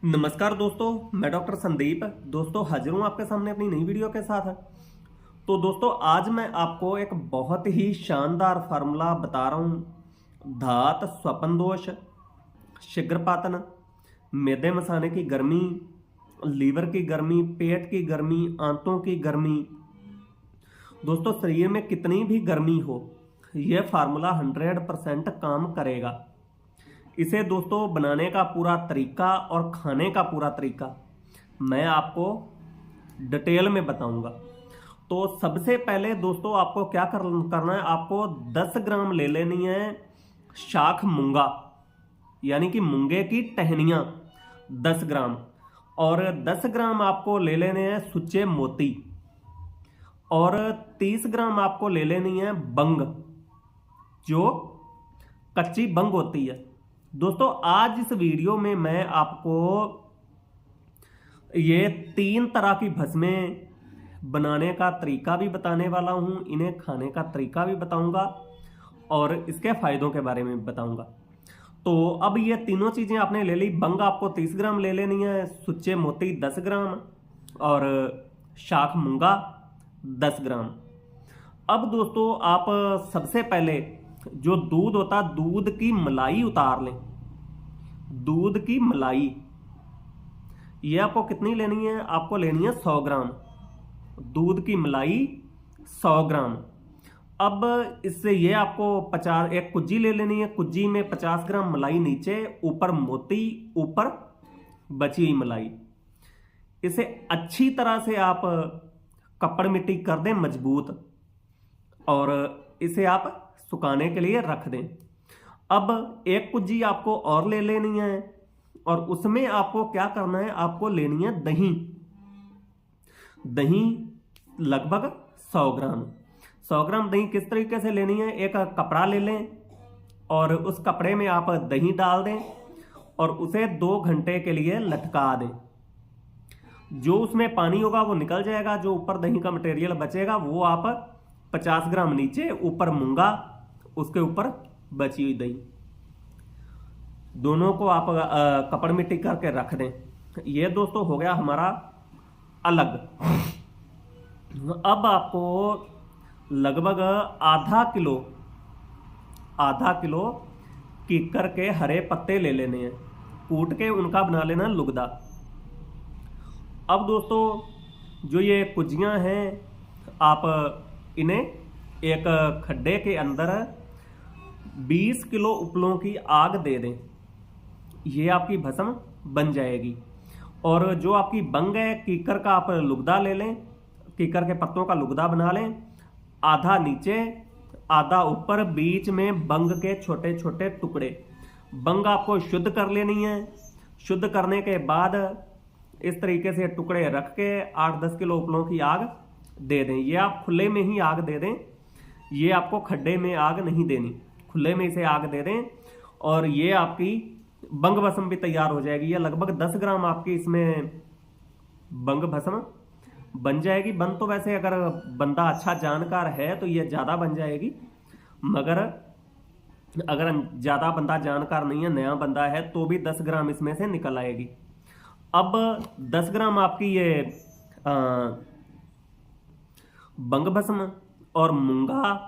नमस्कार दोस्तों, मैं डॉक्टर संदीप दोस्तों हाजिर हूँ आपके सामने अपनी नई वीडियो के साथ। तो दोस्तों आज मैं आपको एक बहुत ही शानदार फार्मूला बता रहा हूँ। धात, स्वपन दोष, शीघ्रपातन, मैदे मसाने की गर्मी, लीवर की गर्मी, पेट की गर्मी, आंतों की गर्मी। दोस्तों शरीर में कितनी भी गर्मी हो, यह फार्मूला 100% काम करेगा। इसे दोस्तों बनाने का पूरा तरीका और खाने का पूरा तरीका मैं आपको डिटेल में बताऊंगा। तो सबसे पहले दोस्तों आपको क्या करना है, आपको 10 ग्राम ले लेनी है शाख मूंगा, यानी कि मूंगे की टहनियाँ 10 ग्राम, और 10 ग्राम आपको ले लेने हैं सुच्चे मोती, और 30 ग्राम आपको ले लेनी है बंग, जो कच्ची बंग होती है। दोस्तों आज इस वीडियो में मैं आपको ये 3 तरह की भस्में बनाने का तरीका भी बताने वाला हूँ, इन्हें खाने का तरीका भी बताऊंगा और इसके फायदों के बारे में भी बताऊंगा। तो अब ये तीनों चीज़ें आपने ले ली। बंग आपको 30 ग्राम ले लेनी है, सुच्चे मोती 10 ग्राम और शाख मूंगा 10 ग्राम। अब दोस्तों आप सबसे पहले जो दूध होता, दूध की मलाई उतार लें। दूध की मलाई ये आपको कितनी लेनी है, आपको लेनी है 100 ग्राम। दूध की मलाई 100 ग्राम। अब इससे ये आपको 50 एक कुज्जी ले लेनी है। कुज्जी में 50 ग्राम मलाई नीचे, ऊपर मोती, ऊपर बची हुई मलाई। इसे अच्छी तरह से आप कपड़ मिट्टी कर दें मजबूत, और इसे आप सुखाने के लिए रख दें। अब एक कुज्जी आपको और ले लेनी है, और उसमें आपको क्या करना है, आपको लेनी है दही। दही लगभग 100 ग्राम। 100 ग्राम दही किस तरीके से लेनी है, एक कपड़ा ले लें और उस कपड़े में आप दही डाल दें और उसे 2 घंटे के लिए लटका दें। जो उसमें पानी होगा वो निकल जाएगा, जो ऊपर दही का मटेरियल बचेगा वो आप 50 ग्राम नीचे, ऊपर मूंगा, उसके ऊपर बची हुई दही, दोनों को आप कपड़ मिट्टी करके रख दें। ये दोस्तों हो गया हमारा अलग। अब आपको लगभग आधा किलो कीकर के हरे पत्ते ले लेने हैं, कूट के उनका बना लेना लुगदा। अब दोस्तों जो ये कुज्जियाँ हैं, आप इन्हें एक खड्डे के अंदर 20 किलो उपलों की आग दे दें, ये आपकी भस्म बन जाएगी। और जो आपकी बंग है, कीकर का आप लुगदा ले लें, कीकर के पत्तों का लुगदा बना लें, आधा नीचे आधा ऊपर, बीच में बंग के छोटे छोटे टुकड़े। बंग आपको शुद्ध कर लेनी है। शुद्ध करने के बाद इस तरीके से टुकड़े रख के 8-10 किलो उपलों की आग दे दें। ये आप खुले में ही आग दे दें, ये आपको खड्डे में आग नहीं देनी, खुले में इसे आग दे दें, और ये आपकी बंग भस्म भी तैयार हो जाएगी। ये लगभग 10 ग्राम आपकी इसमें बंग भस्म बन जाएगी। बन तो वैसे अगर बंदा अच्छा जानकार है तो ये ज़्यादा बन जाएगी, मगर अगर ज़्यादा बंदा जानकार नहीं है, नया बंदा है, तो भी 10 ग्राम इसमें से निकल आएगी। अब 10 ग्राम आपकी ये बंग भस्म और मूंगा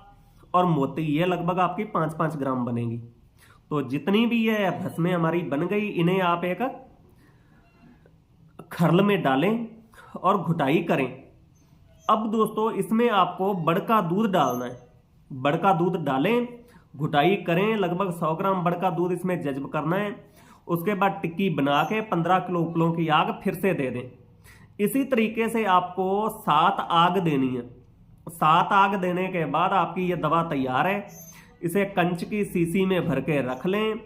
और मोती, ये लगभग आपकी 5-5 ग्राम बनेगी। तो जितनी भी ये भस्में हमारी बन गई, इन्हें आप एक खरल में डालें और घुटाई करें। अब दोस्तों इसमें आपको बड़का दूध डालना है। बड़का दूध डालें, घुटाई करें, लगभग 100 ग्राम बड़का दूध इसमें जज्ब करना है। उसके बाद टिक्की बना के 15 किलो उपलों की आग फिर से दे दें। इसी तरीके से आपको 7 आग देनी है। 7 आग देने के बाद आपकी ये दवा तैयार है। इसे कंच की शीशी में भर के रख लें।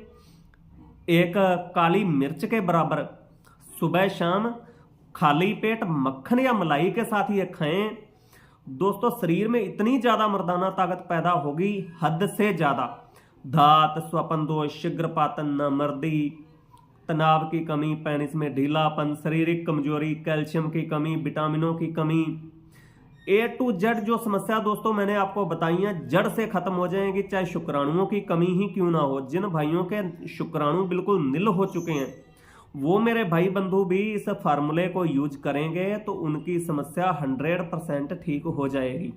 एक काली मिर्च के बराबर सुबह शाम खाली पेट मक्खन या मलाई के साथ ये खाएं। दोस्तों शरीर में इतनी ज़्यादा मर्दाना ताकत पैदा होगी, हद से ज़्यादा। धात, स्वपन दोष, शीघ्रपातन, नामर्दी, तनाव की कमी, पेनिस में ढीलापन, शारीरिक कमजोरी, कैल्शियम की कमी, विटामिनों की कमी, A to Z जो समस्या दोस्तों मैंने आपको बताई है, जड़ से खत्म हो जाएंगी, चाहे शुक्राणुओं की कमी ही क्यों ना हो। जिन भाइयों के शुक्राणु बिल्कुल निल हो चुके हैं, वो मेरे भाई बंधु भी इस फार्मूले को यूज करेंगे तो उनकी समस्या 100% ठीक हो जाएगी।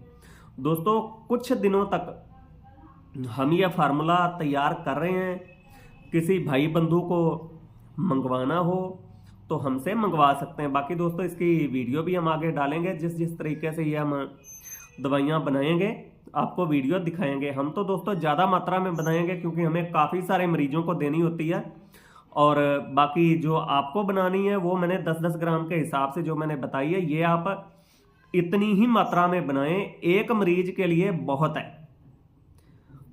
दोस्तों कुछ दिनों तक हम यह फार्मूला तैयार कर रहे हैं। किसी भाई बंधु को मंगवाना हो तो हमसे मंगवा सकते हैं। बाकी दोस्तों इसकी वीडियो भी हम आगे डालेंगे, जिस जिस तरीके से ये हम दवाइयाँ बनाएंगे आपको वीडियो दिखाएंगे। हम तो दोस्तों ज़्यादा मात्रा में बनाएंगे क्योंकि हमें काफ़ी सारे मरीजों को देनी होती है। और बाकी जो आपको बनानी है वो मैंने 10-10 ग्राम के हिसाब से जो मैंने बताई है, ये आप इतनी ही मात्रा में बनाएं, एक मरीज के लिए बहुत है।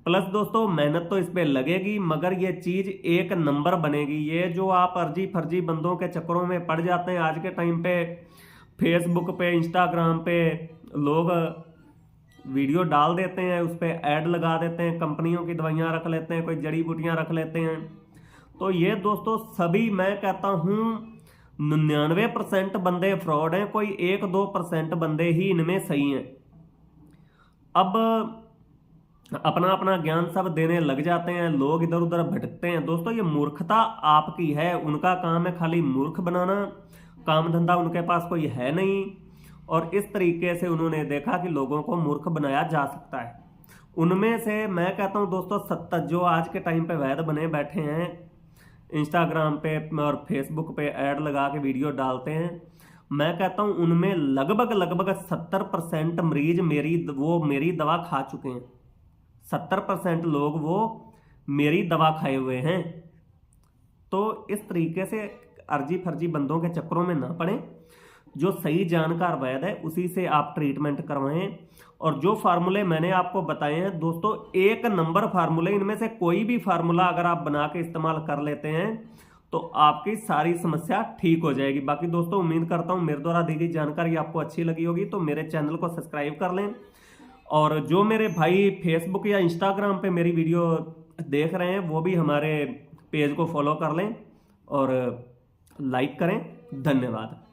प्लस दोस्तों मेहनत तो इस पे लगेगी, मगर ये चीज़ एक नंबर बनेगी। ये जो आप अर्जी फर्जी बंदों के चक्करों में पड़ जाते हैं आज के टाइम पे, फेसबुक पे इंस्टाग्राम पे लोग वीडियो डाल देते हैं, उस पर ऐड लगा देते हैं, कंपनियों की दवाइयाँ रख लेते हैं, कोई जड़ी बूटियाँ रख लेते हैं। तो ये दोस्तों सभी, मैं कहता हूँ 99% बंदे फ्रॉड हैं, कोई 1-2% बंदे ही इनमें सही हैं। अब अपना अपना ज्ञान सब देने लग जाते हैं, लोग इधर उधर भटकते हैं। दोस्तों ये मूर्खता आपकी है, उनका काम है खाली मूर्ख बनाना, काम धंधा उनके पास कोई है नहीं। और इस तरीके से उन्होंने देखा कि लोगों को मूर्ख बनाया जा सकता है। उनमें से मैं कहता हूँ दोस्तों 70 जो आज के टाइम पे वैद बने बैठे हैं, इंस्टाग्राम पे और फेसबुक पे ऐड लगा के वीडियो डालते हैं, मैं कहता हूँ उनमें लगभग 70% मरीज मेरी दवा खा चुके हैं। 70% लोग वो मेरी दवा खाए हुए हैं। तो इस तरीके से अर्जी फर्जी बंदों के चक्करों में ना पड़ें, जो सही जानकार वैद है उसी से आप ट्रीटमेंट करवाएं। और जो फार्मूले मैंने आपको बताए हैं दोस्तों, एक नंबर फार्मूले, इनमें से कोई भी फार्मूला अगर आप बना के इस्तेमाल कर लेते हैं तो आपकी सारी समस्या ठीक हो जाएगी। बाकी दोस्तों उम्मीद करता हूं मेरे द्वारा दी गई जानकारी आपको अच्छी लगी होगी, तो मेरे चैनल को सब्सक्राइब कर लें। और जो मेरे भाई फेसबुक या इंस्टाग्राम पे मेरी वीडियो देख रहे हैं वो भी हमारे पेज को फॉलो कर लें और लाइक करें। धन्यवाद।